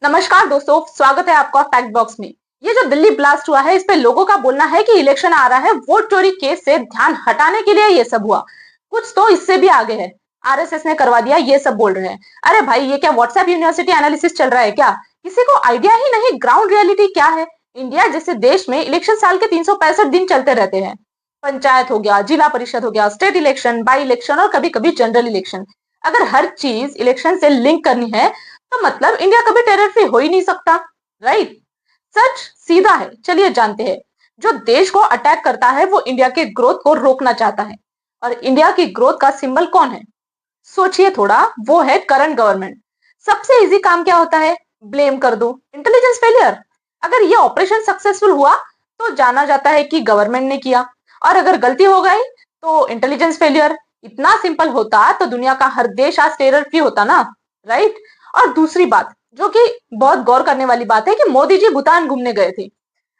नमस्कार दोस्तों, स्वागत है आपका फैक्ट बॉक्स में। ये जो दिल्ली ब्लास्ट हुआ है, इस पे लोगों का बोलना है कि इलेक्शन आ रहा है, वोट चोरी केस से ध्यान हटाने के लिए ये सब हुआ। कुछ तो इससे भी आगे है। आरएसएस ने करवा दिया, ये सब बोल रहे हैं। अरे भाई, ये क्या व्हाट्सएप यूनिवर्सिटी एनालिसिस चल रहा है क्या? किसी को आइडिया ही नहीं ग्राउंड रियलिटी क्या है। इंडिया जैसे देश में इलेक्शन साल के 365 दिन चलते रहते हैं। पंचायत हो गया, जिला परिषद हो गया, स्टेट इलेक्शन, बाई इलेक्शन और कभी कभी जनरल इलेक्शन। अगर हर चीज इलेक्शन से लिंक करनी है तो मतलब इंडिया कभी टेरर फ्री हो ही नहीं सकता, राइट? सच सीधा है, चलिए जानते हैं। जो देश को अटैक करता है वो इंडिया के ग्रोथ को रोकना चाहता है। और इंडिया की ग्रोथ का सिंबल कौन है? सोचिए थोड़ा, वो है करंट गवर्नमेंट। सबसे इजी काम क्या होता है? ब्लेम कर दो, इंटेलिजेंस फेलियर। अगर ये ऑपरेशन सक्सेसफुल हुआ तो जाना जाता है कि गवर्नमेंट ने किया, और अगर गलती हो गई तो इंटेलिजेंस फेलियर। इतना सिंपल होता तो दुनिया का हर देश आज टेरर फ्री होता ना, राइट? और दूसरी बात जो कि बहुत गौर करने वाली बात है कि मोदी जी भूटान घूमने गए थे।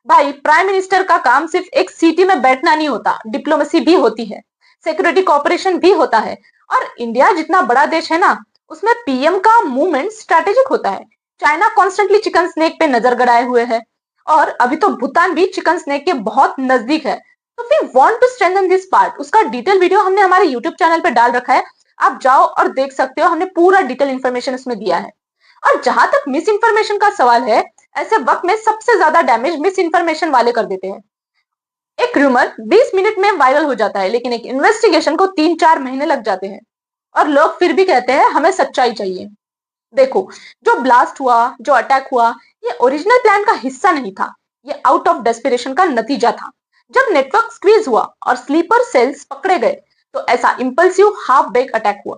भाई, प्राइम मिनिस्टर का काम सिर्फ एक सीटी में बैठना नहीं होता, डिप्लोमेसी भी होती है, सिक्योरिटी कॉपरेशन भी होता है। और इंडिया जितना बड़ा देश है ना, उसमें पीएम का मूवमेंट स्ट्रेटेजिक होता है। चाइना कॉन्स्टेंटली चिकन स्नेक पे नजर गड़ाए हुए है, और अभी तो भूटान भी चिकन स्नेक के बहुत नजदीक है। तो we want to strengthen this part. उसका डिटेल वीडियो हमने हमारे यूट्यूब चैनल पे डाल रखा है, आप जाओ और देख सकते हो। हमने पूरा डिटेल इन्फॉर्मेशन उसमें दिया है। और जहां तक मिस इन्फॉर्मेशन का सवाल है, ऐसे वक्त में सबसे ज्यादा डैमेज मिस इन्फॉर्मेशन वाले कर देते हैं। एक रूमर 20 मिनट में वायरल हो जाता है, लेकिन एक इन्वेस्टिगेशन को 3-4 महीने लग जाते हैं। और लोग फिर भी कहते हैं हमें सच्चाई चाहिए। देखो, जो ब्लास्ट हुआ, जो अटैक हुआ, ये ओरिजिनल प्लान का हिस्सा नहीं था। ये आउट ऑफ डेस्परेशन का नतीजा था। जब नेटवर्क स्क्वीज हुआ और स्लीपर सेल्स पकड़े गए, तो ऐसा इंपल्सिव हाफ बेक अटैक हुआ।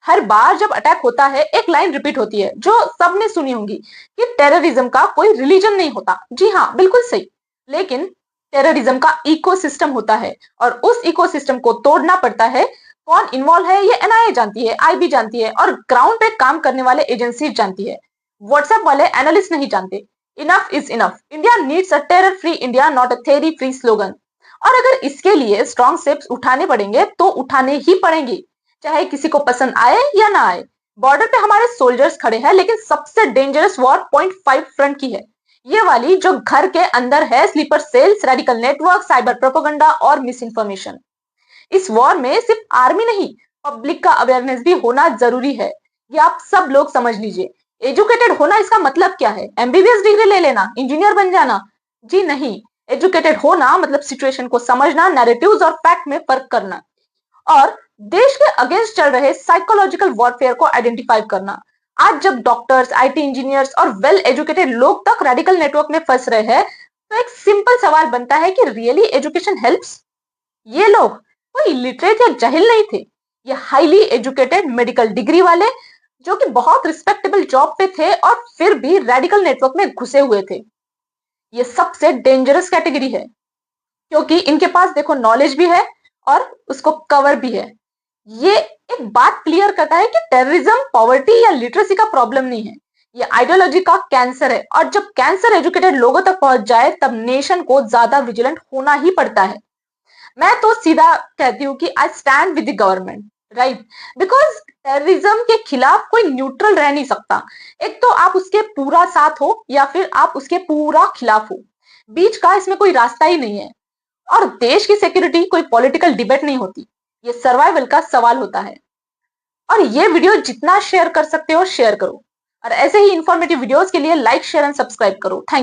हर बार जब अटैक होता है, एक लाइन रिपीट होती है जो सबने सुनी होगी कि टेररिज्म का कोई रिलीजन नहीं होता। जी हाँ, बिल्कुल सही। लेकिन टेररिज्म का इकोसिस्टम होता है, और उस इकोसिस्टम को तोड़ना पड़ता है। कौन इन्वॉल्व है ये एनआईए जानती है, आईबी जानती है, और ग्राउंड पे काम करने वाले एजेंसी जानती है। व्हाट्सएप वाले एनालिस्ट नहीं जानते। Enough is enough. India needs a terror free India, not a theory free slogan. और अगर इसके लिए स्ट्रॉन्ग स्टेप्स उठाने पड़ेंगे तो उठाने ही पड़ेंगे, चाहे किसी को पसंद आए या ना आए। बॉर्डर पे हमारे सोल्जर्स खड़े हैं, लेकिन सबसे डेंजरस वॉर .5 फ्रंट की है। ये वाली जो घर के अंदर है, sleeper cells, radical network, cyber propaganda और मिस इन्फॉर्मेशन। इस वॉर में सिर्फ आर्मी नहीं, पब्लिक का अवेयरनेस भी होना जरूरी है। ये आप सब लोग समझ लीजिए। एजुकेटेड होना इसका मतलब क्या है? एमबीबीएस डिग्री ले लेना, इंजीनियर बन जाना? जी नहीं। एजुकेटेड होना मतलब सिचुएशन को समझना, नैरेटिव्स और फैक्ट में फर्क करना, और देश के अगेंस्ट चल रहे साइकोलॉजिकल वॉरफेयर को आइडेंटिफाई करना। आज जब डॉक्टर्स, आईटी इंजीनियर्स और वेल एजुकेटेड लोग तक रेडिकल नेटवर्क में फंस रहे हैं, तो एक सिंपल सवाल बनता है कि रियली एजुकेशन हेल्प्स? ये लोग कोई लिटरेट या जाहिल नहीं थे। ये हाईली एजुकेटेड मेडिकल डिग्री वाले, जो कि बहुत रिस्पेक्टेबल जॉब पे थे और फिर भी रेडिकल नेटवर्क में घुसे हुए थे। ये सबसे डेंजरस कैटेगरी है, क्योंकि इनके पास देखो नॉलेज भी है और उसको कवर भी है। ये एक बात क्लियर करता है कि टेररिज्म पॉवर्टी या लिटरेसी का प्रॉब्लम नहीं है, ये आइडियोलॉजी का कैंसर है। और जब कैंसर एजुकेटेड लोगों तक पहुंच जाए, तब नेशन को ज्यादा विजिलेंट होना ही पड़ता है। मैं तो सीधा कहती हूँ कि I stand with the government, right? Because terrorism के खिलाफ कोई न्यूट्रल रह नहीं सकता। एक तो आप उसके पूरा साथ हो या फिर आप उसके पूरा खिलाफ हो। बीच का इसमें कोई रास्ता ही नहीं है। और देश की सिक्योरिटी कोई पॉलिटिकल डिबेट नहीं होती, ये सर्वाइवल का सवाल होता है। और ये वीडियो जितना शेयर कर सकते हो शेयर करो, और ऐसे ही इंफॉर्मेटिव वीडियोस के लिए लाइक, शेयर एंड सब्सक्राइब करो। थैंक